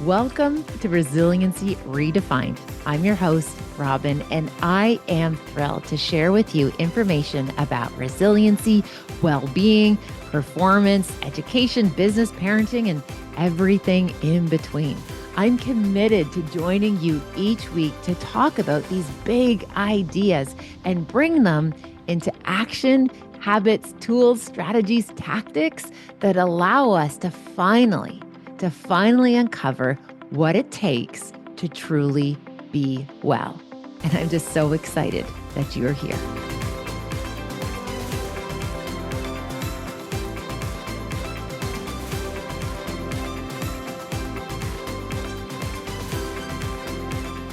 Welcome to Resiliency Redefined. I'm your host, Robyne, and I am thrilled to share with you information about resiliency, well-being, performance, education, business, parenting, and everything in between. I'm committed to joining you each week to talk about these big ideas and bring them into action, habits, tools, strategies, tactics that allow us to finally uncover what it takes to truly be well. And I'm just so excited that you're here.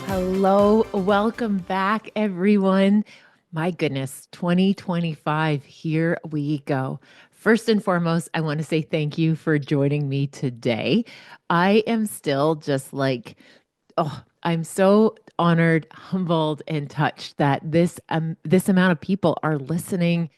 Hello, welcome back, everyone. My goodness, 2025, here we go. First and foremost, I want to say thank you for joining me today. I am still just like, I'm so honored, humbled, and touched that this amount of people are listening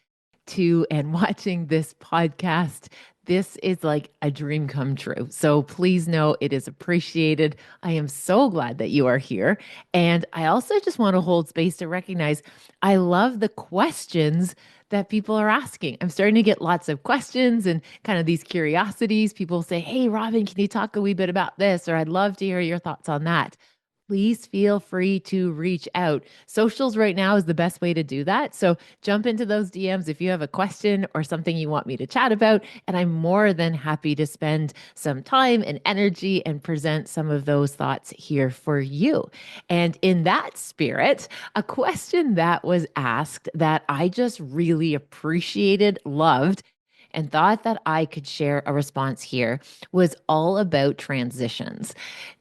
to and watching this podcast. This is like a dream come true. So please know it is appreciated. I am so glad that you are here. And I also just want to hold space to recognize I love the questions that people are asking. I'm starting to get lots of questions and kind of these curiosities. People say, "Hey, Robyne, can you talk a wee bit about this?" Or "I'd love to hear your thoughts on that." Please feel free to reach out. Socials right now is the best way to do that. So jump into those DMs if you have a question or something you want me to chat about. And I'm more than happy to spend some time and energy and present some of those thoughts here for you. And in that spirit, a question that was asked that I just really appreciated, loved, and thought that I could share a response here was all about transitions.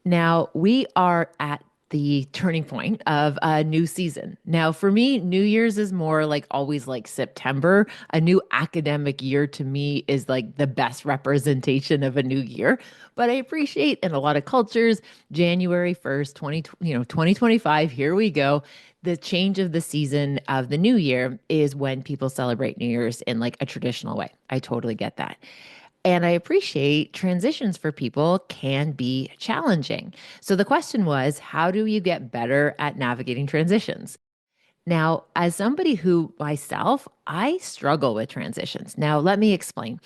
Now, we are at the turning point of a new season. Now, for me, New Year's is more like always like September. A new academic year to me is like the best representation of a new year. But I appreciate in a lot of cultures, January 1st, 2025, here we go. The change of the season of the new year is when people celebrate New Year's in like a traditional way. I totally get that. And I appreciate transitions for people can be challenging. So the question was, how do you get better at navigating transitions? Now, as somebody who myself, I struggle with transitions. Now, let me explain.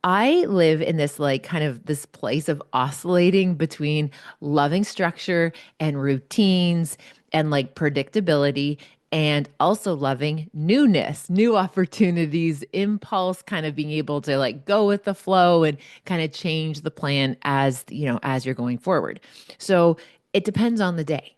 I live in this like kind of this place of oscillating between loving structure and routines and like predictability and also loving newness, new opportunities, impulse, kind of being able to like go with the flow and kind of change the plan as, as you're going forward. So it depends on the day.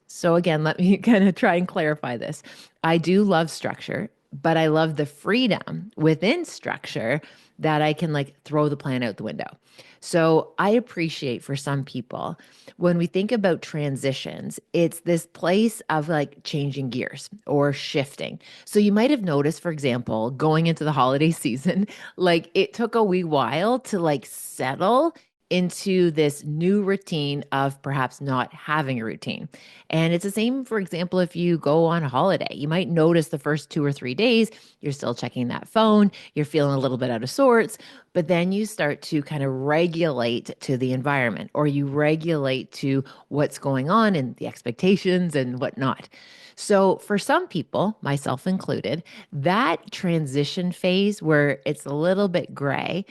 So again, let me kind of try and clarify this. I do love structure, but I love the freedom within structure that I can like throw the plan out the window. So I appreciate for some people when we think about transitions, it's this place of like changing gears or shifting. So you might have noticed, for example, going into the holiday season, like it took a wee while to like settle into this new routine of perhaps not having a routine. And it's the same, for example, if you go on a holiday, you might notice the first 2 or 3 days, you're still checking that phone, you're feeling a little bit out of sorts, but then you start to kind of regulate to the environment or you regulate to what's going on and the expectations and whatnot. So, for some people, myself included, that transition phase where it's a little bit gray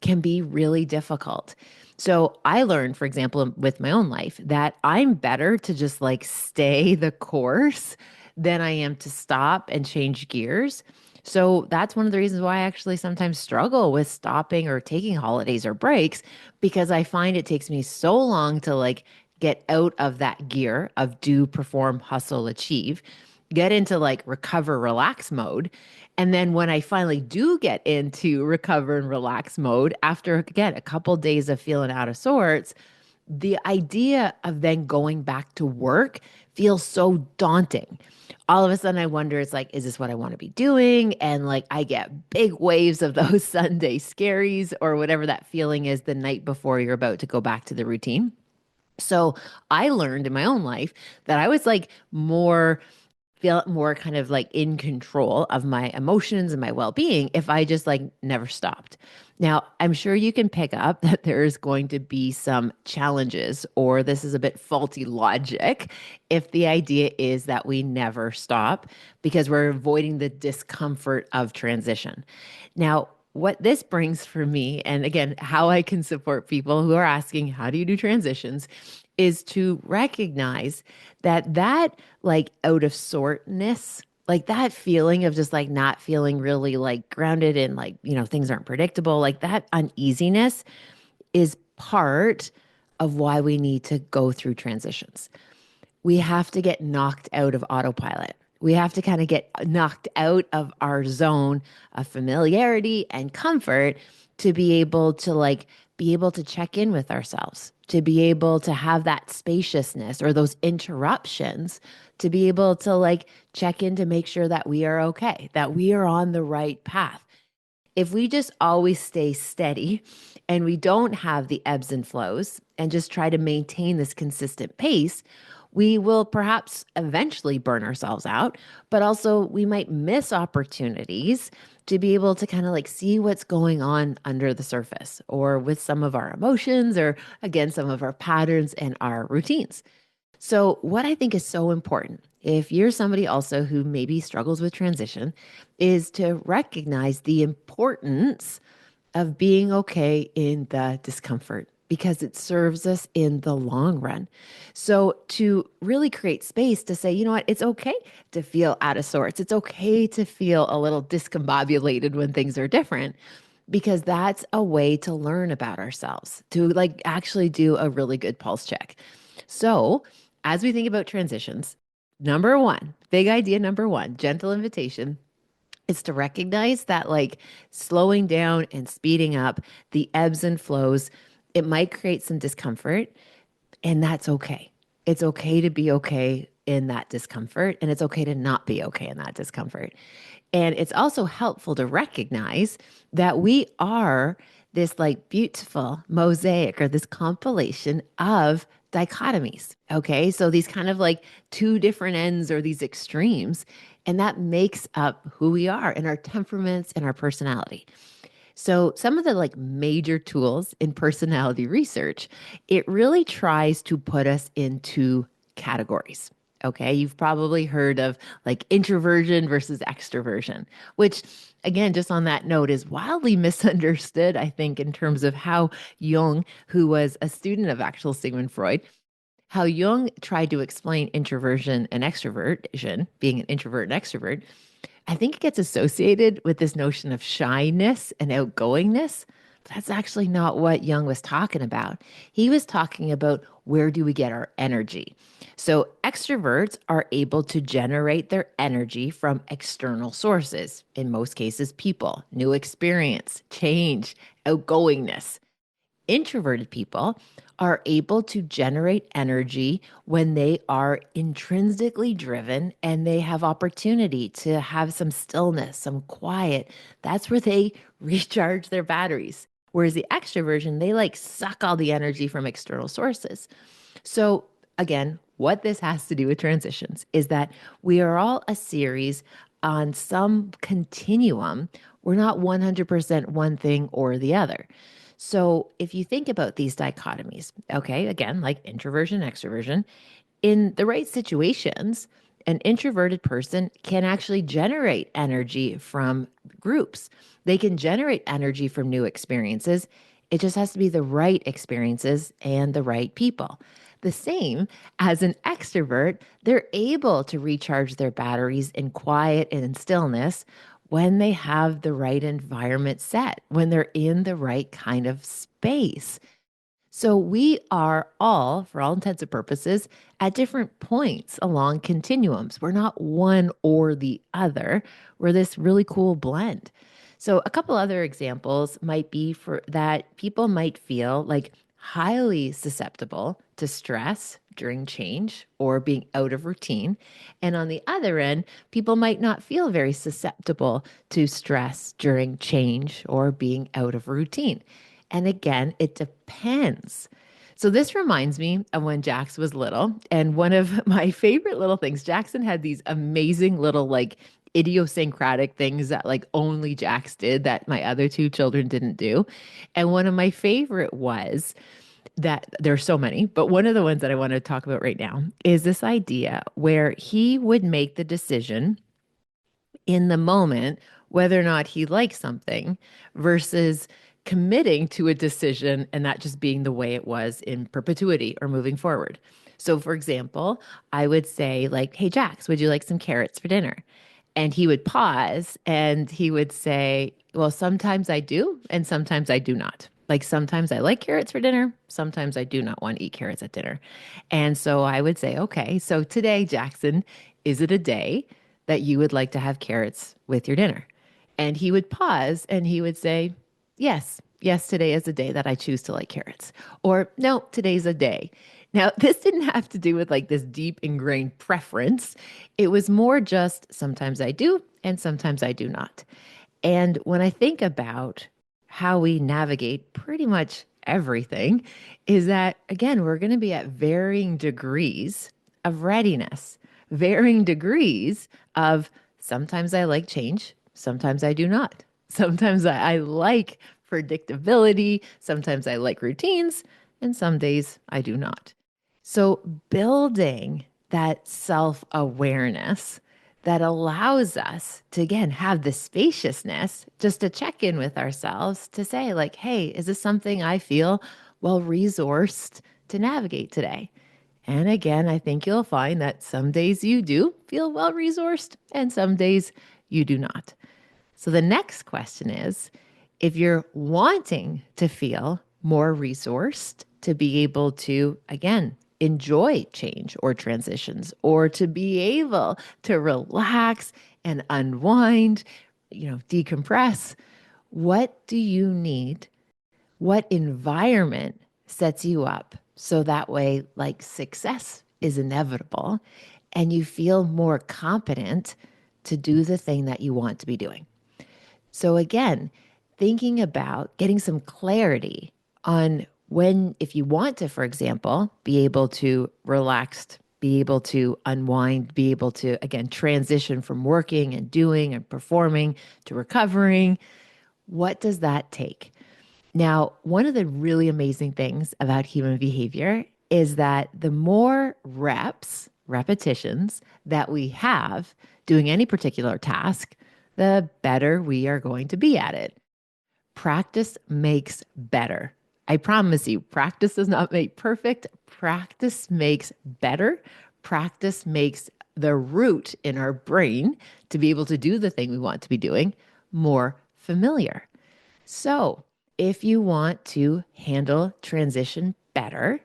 can be really difficult. So I learned, for example, with my own life, that I'm better to just like stay the course than I am to stop and change gears. So that's one of the reasons why I actually sometimes struggle with stopping or taking holidays or breaks because I find it takes me so long to like get out of that gear of do, perform, hustle, achieve, get into like recover, relax mode. And then when I finally do get into recover and relax mode, after again a couple days of feeling out of sorts, the idea of then going back to work feels so daunting. All of a sudden, I wonder, it's like, is this what I want to be doing? And like, I get big waves of those Sunday scaries or whatever that feeling is the night before you're about to go back to the routine. So I learned in my own life that I was like more feel more kind of like in control of my emotions and my well-being if I just like never stopped. Now, I'm sure you can pick up that there's going to be some challenges, or this is a bit faulty logic if the idea is that we never stop because we're avoiding the discomfort of transition. Now, what this brings for me, and again, how I can support people who are asking, how do you do transitions, is to recognize that like out of sortness, like that feeling of just like not feeling really like grounded and like, things aren't predictable, like that uneasiness is part of why we need to go through transitions. We have to get knocked out of autopilot. We have to kind of get knocked out of our zone of familiarity and comfort to be able to be able to check in with ourselves, to be able to have that spaciousness or those interruptions, to be able to check in to make sure that we are okay, that we are on the right path. If we just always stay steady and we don't have the ebbs and flows and just try to maintain this consistent pace, we will perhaps eventually burn ourselves out, but also we might miss opportunities to be able to kind of see what's going on under the surface or with some of our emotions or again, some of our patterns and our routines. So, what I think is so important, if you're somebody also who maybe struggles with transition, is to recognize the importance of being okay in the discomfort because it serves us in the long run. So, to really create space to say, you know what, it's okay to feel out of sorts. It's okay to feel a little discombobulated when things are different because that's a way to learn about ourselves, to actually do a really good pulse check. So, as we think about transitions, number one, big idea number one, gentle invitation is to recognize that slowing down and speeding up the ebbs and flows, it might create some discomfort, and that's okay. It's okay to be okay in that discomfort, and it's okay to not be okay in that discomfort. And it's also helpful to recognize that we are this beautiful mosaic or this compilation of dichotomies. Okay. So these kind of two different ends or these extremes, and that makes up who we are and our temperaments and our personality. So some of the major tools in personality research, it really tries to put us into categories. Okay, you've probably heard of introversion versus extroversion, which again, just on that note, is wildly misunderstood, I think, in terms of how Jung, who was a student of actual Sigmund Freud, how Jung tried to explain introversion and extroversion, being an introvert and extrovert. I think it gets associated with this notion of shyness and outgoingness. But that's actually not what Jung was talking about. He was talking about where do we get our energy. So extroverts are able to generate their energy from external sources, in most cases, people, new experience, change, outgoingness. Introverted people are able to generate energy when they are intrinsically driven and they have opportunity to have some stillness, some quiet. That's where they recharge their batteries. Whereas the extroversion, they suck all the energy from external sources. So, again, what this has to do with transitions is that we are all a series on some continuum. We're not 100% one thing or the other. So, if you think about these dichotomies, okay, again, like introversion, extroversion, in the right situations, an introverted person can actually generate energy from groups. They can generate energy from new experiences. It just has to be the right experiences and the right people. The same as an extrovert, they're able to recharge their batteries in quiet and in stillness when they have the right environment set, when they're in the right kind of space. So we are all, for all intents and purposes, at different points along continuums. We're not one or the other. We're this really cool blend. So a couple other examples might be for that people might feel highly susceptible to stress during change or being out of routine. And on the other end, people might not feel very susceptible to stress during change or being out of routine. And again, it depends. So this reminds me of when Jax was little. And one of my favorite little things, Jackson had these amazing little like idiosyncratic things that like only Jax did that my other two children didn't do. And one of my favorite was that there's so many, but one of the ones that I want to talk about right now is this idea where he would make the decision in the moment whether or not he likes something versus committing to a decision and that just being the way it was in perpetuity or moving forward. So, for example, I would say, like, hey, Jax, would you like some carrots for dinner? And he would pause and he would say, well, sometimes I do, and sometimes I do not. Like sometimes I like carrots for dinner, sometimes I do not want to eat carrots at dinner. And so I would say, okay, so today, Jackson, is it a day that you would like to have carrots with your dinner? And he would pause and he would say, yes, yes, today is a day that I choose to like carrots. Or no, today's a day. Now, this didn't have to do with like this deep ingrained preference. It was more just sometimes I do and sometimes I do not. And when I think about how we navigate pretty much everything, is that again, we're going to be at varying degrees of readiness, varying degrees of sometimes I like change, sometimes I do not. Sometimes I like predictability, sometimes I like routines, and some days I do not. So, building that self awareness that allows us to, again, have the spaciousness just to check in with ourselves to say, like, hey, is this something I feel well resourced to navigate today? And again, I think you'll find that some days you do feel well resourced and some days you do not. So the next question is if you're wanting to feel more resourced to be able to, again, enjoy change or transitions or to be able to relax and unwind, decompress, what do you need? What environment sets you up so that way, like success is inevitable and you feel more competent to do the thing that you want to be doing? So again, thinking about getting some clarity on when, if you want to, for example, be able to relax, be able to unwind, be able to, again, transition from working and doing and performing to recovering, what does that take? Now, one of the really amazing things about human behavior is that the more repetitions that we have doing any particular task, the better we are going to be at it. Practice makes better. I promise you, practice does not make perfect. Practice makes better. Practice makes the root in our brain to be able to do the thing we want to be doing more familiar. So, if you want to handle transition better,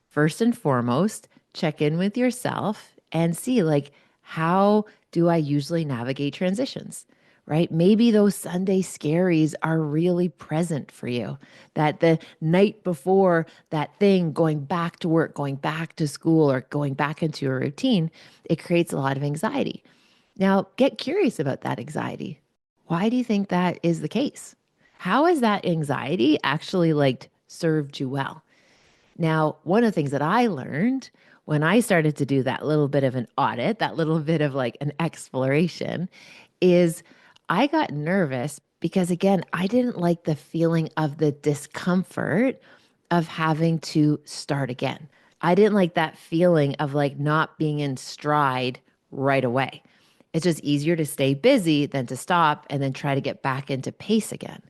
first and foremost, check in with yourself and see, like, how do I usually navigate transitions? Right? Maybe those Sunday scaries are really present for you. That the night before that thing, going back to work, going back to school, or going back into a routine, it creates a lot of anxiety. Now, get curious about that anxiety. Why do you think that is the case? How has that anxiety actually like served you well? Now, one of the things that I learned when I started to do that little bit of an audit, that little bit of like an exploration, is I got nervous because, again, I didn't like the feeling of the discomfort of having to start again. I didn't like that feeling of like not being in stride right away. It's just easier to stay busy than to stop and then try to get back into pace again.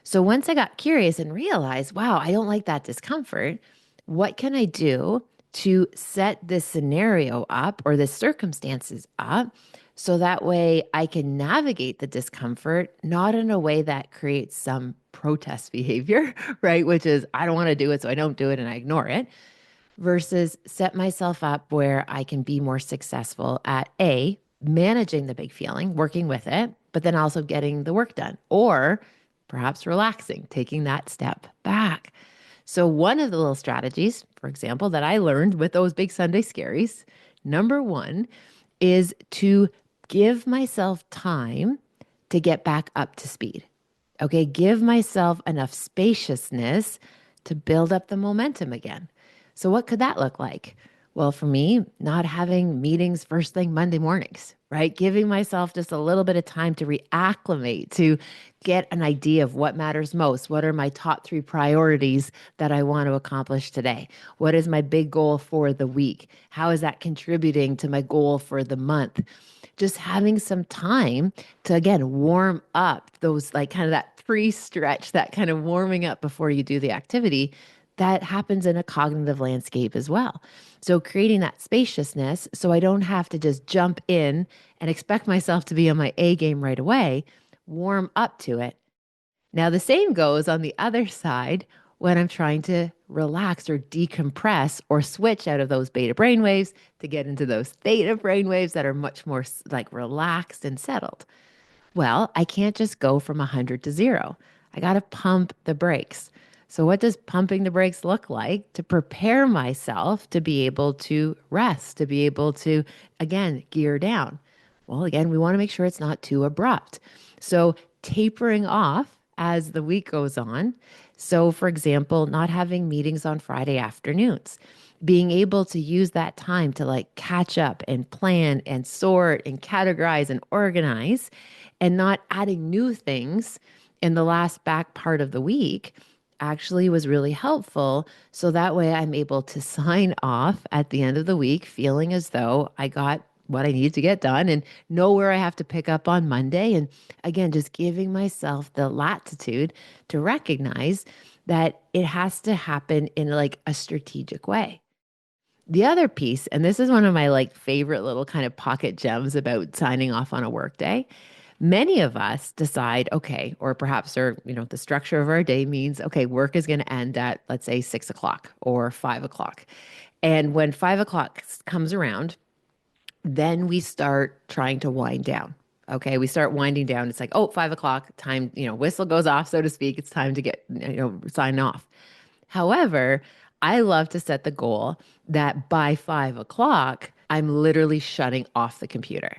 So once I got curious and realized, wow, I don't like that discomfort, what can I do to set this scenario up or the circumstances up so that way I can navigate the discomfort, not in a way that creates some protest behavior, right? Which is, I don't want to do it, so I don't do it and I ignore it, versus set myself up where I can be more successful at A, managing the big feeling, working with it, but then also getting the work done, or perhaps relaxing, taking that step back. So, one of the little strategies, for example, that I learned with those big Sunday scaries, number one is to give myself time to get back up to speed. Okay, give myself enough spaciousness to build up the momentum again. So, what could that look like? Well, for me, not having meetings first thing Monday mornings, right? Giving myself just a little bit of time to reacclimate, to get an idea of what matters most. What are my top three priorities that I want to accomplish today? What is my big goal for the week? How is that contributing to my goal for the month? Just having some time to, again, warm up those, like kind of that pre stretch, that kind of warming up before you do the activity that happens in a cognitive landscape as well. So, creating that spaciousness so I don't have to just jump in and expect myself to be on my A game right away, warm up to it. Now, the same goes on the other side when I'm trying to relax or decompress or switch out of those beta brainwaves to get into those theta brainwaves that are much more like relaxed and settled. Well, I can't just go from 100 to zero. I got to pump the brakes. So, what does pumping the brakes look like to prepare myself to be able to rest, to be able to, again, gear down? Well, again, we want to make sure it's not too abrupt. So, tapering off as the week goes on. So, for example, not having meetings on Friday afternoons, being able to use that time to like catch up and plan and sort and categorize and organize and not adding new things in the last back part of the week actually was really helpful. So that way I'm able to sign off at the end of the week feeling as though I got what I needed to get done and know where I have to pick up on Monday. And again, just giving myself the latitude to recognize that it has to happen in like a strategic way. The other piece, and this is one of my like favorite little kind of pocket gems about signing off on a work day. Many of us decide, okay, or perhaps the structure of our day means, okay, work is going to end at, let's say, 6 o'clock or 5 o'clock. And when 5 o'clock comes around, then we start trying to wind down. Okay, we start winding down. It's like, oh, 5 o'clock, time, whistle goes off, so to speak. It's time to get, sign off. However, I love to set the goal that by 5 o'clock, I'm literally shutting off the computer,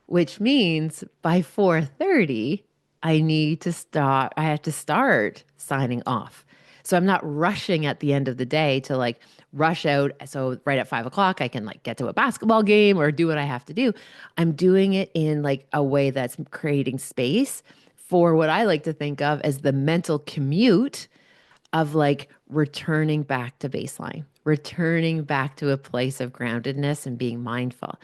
which means by 4:30, I have to start signing off. So I'm not rushing at the end of the day to like rush out. So right at 5 o'clock, I can like get to a basketball game or do what I have to do. I'm doing it in like a way that's creating space for what I like to think of as the mental commute of like returning back to baseline, returning back to a place of groundedness and being mindful.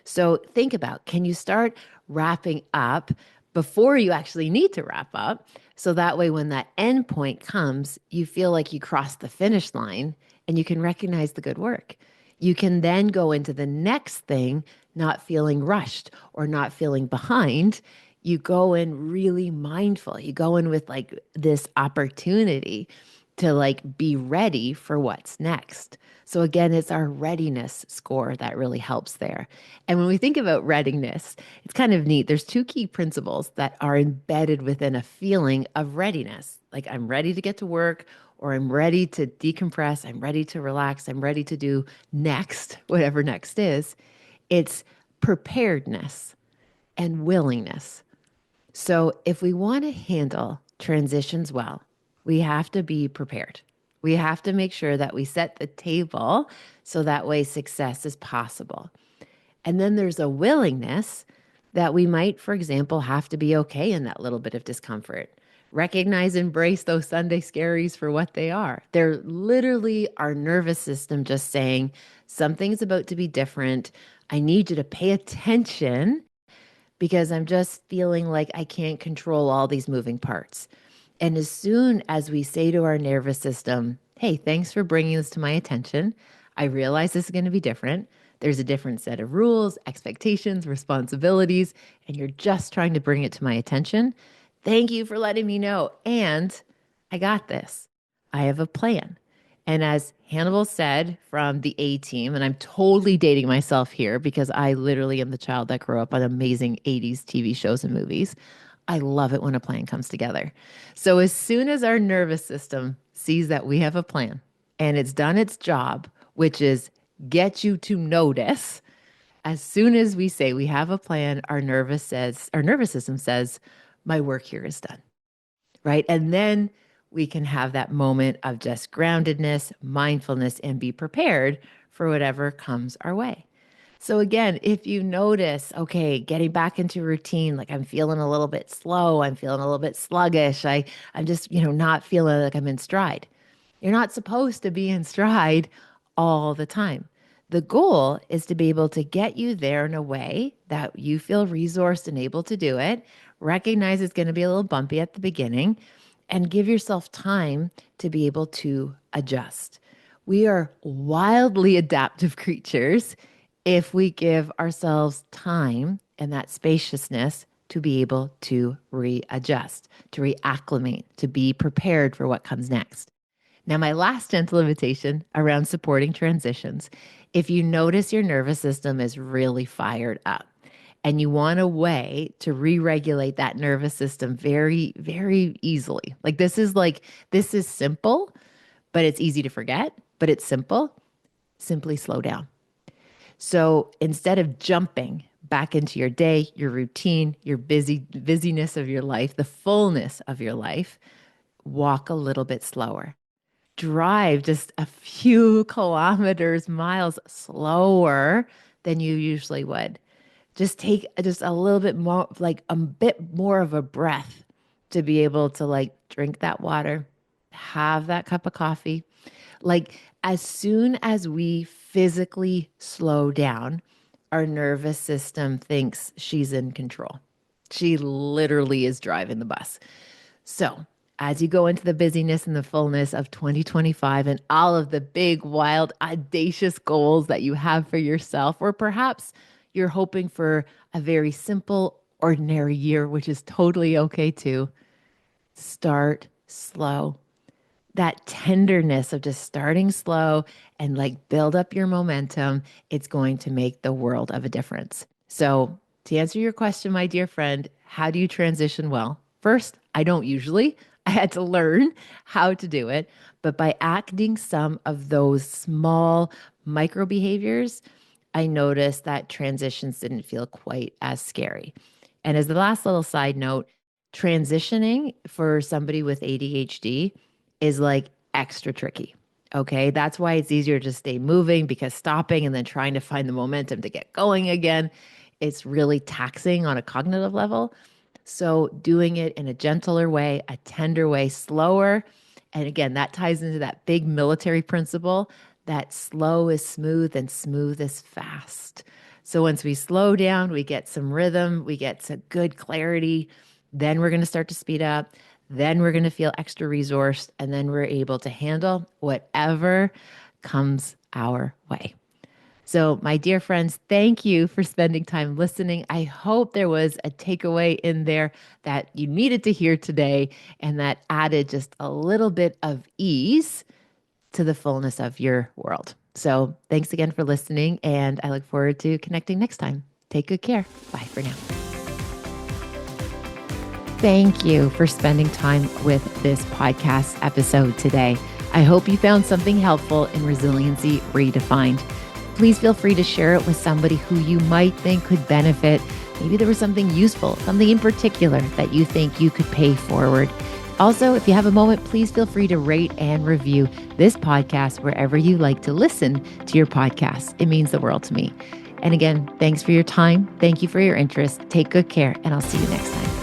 So think about, can you start wrapping up before you actually need to wrap up? So that way, when that end point comes, you feel like you crossed the finish line and you can recognize the good work. You can then go into the next thing, not feeling rushed or not feeling behind. You go in really mindful. You go in with like this opportunity to like be ready for what's next. So again, it's our readiness score that really helps there. And when we think about readiness, it's kind of neat. There's two key principles that are embedded within a feeling of readiness. Like I'm ready to get to work or I'm ready to decompress, I'm ready to relax, I'm ready to do next, whatever next is. It's preparedness and willingness. So, if we want to handle transitions well, we have to be prepared. We have to make sure that we set the table so that way success is possible. And then there's a willingness that we might, for example, have to be okay in that little bit of discomfort. Recognize, embrace those Sunday scaries for what they are. They're literally our nervous system just saying, something's about to be different. I need you to pay attention because I'm just feeling like I can't control all these moving parts. And as soon as we say to our nervous system, hey, thanks for bringing this to my attention, I realize this is going to be different. There's a different set of rules, expectations, responsibilities, and you're just trying to bring it to my attention. Thank you for letting me know. And I got this. I have a plan. And as Hannibal said from the A Team, and I'm totally dating myself here because I literally am the child that grew up on amazing 80s TV shows and movies. I love it when a plan comes together. So as soon as our nervous system sees that we have a plan and it's done its job, which is get you to notice, as soon as we say we have a plan, our nervous system says, my work here is done. Right. And then we can have that moment of just groundedness, mindfulness, and be prepared for whatever comes our way. So again, if you notice, okay, getting back into routine, like I'm feeling a little bit slow, I'm feeling a little bit sluggish, I'm just, not feeling like I'm in stride. You're not supposed to be in stride all the time. The goal is to be able to get you there in a way that you feel resourced and able to do it. Recognize it's going to be a little bumpy at the beginning and give yourself time to be able to adjust. We are wildly adaptive creatures if we give ourselves time and that spaciousness to be able to readjust, to reacclimate, to be prepared for what comes next. Now, my last gentle invitation around supporting transitions, if you notice your nervous system is really fired up and you want a way to re-regulate that nervous system very, very easily. This is simple, but it's easy to forget, but it's simple. Simply slow down. So instead of jumping back into your day, your routine, your busyness of your life, the fullness of your life, walk a little bit slower. Drive just a few kilometers, miles slower than you usually would. Just take just a little bit more, like a bit more of a breath to be able to drink that water, have that cup of coffee. Like as soon as we physically slow down, our nervous system thinks she's in control. She literally is driving the bus. So, as you go into the busyness and the fullness of 2025 and all of the big, wild, audacious goals that you have for yourself, or perhaps you're hoping for a very simple, ordinary year, which is totally okay too, start slow. That tenderness of just starting slow and build up your momentum, it's going to make the world of a difference. So, to answer your question, my dear friend, how do you transition well? First, I don't usually. I had to learn how to do it, but by acting some of those small micro behaviors, I noticed that transitions didn't feel quite as scary. And as the last little side note, transitioning for somebody with ADHD is extra tricky. Okay. That's why it's easier to stay moving because stopping and then trying to find the momentum to get going again, it's really taxing on a cognitive level. So doing it in a gentler way, a tender way, slower. And again, that ties into that big military principle that slow is smooth and smooth is fast. So once we slow down, we get some rhythm, we get some good clarity. Then we're going to start to speed up. Then we're going to feel extra resourced. And then we're able to handle whatever comes our way. So, my dear friends, thank you for spending time listening. I hope there was a takeaway in there that you needed to hear today and that added just a little bit of ease to the fullness of your world. So, thanks again for listening, and I look forward to connecting next time. Take good care. Bye for now. Thank you for spending time with this podcast episode today. I hope you found something helpful in Resiliency Redefined. Please feel free to share it with somebody who you might think could benefit. Maybe there was something useful, something in particular that you think you could pay forward. Also, if you have a moment, please feel free to rate and review this podcast wherever you like to listen to your podcast. It means the world to me. And again, thanks for your time. Thank you for your interest. Take good care, and I'll see you next time.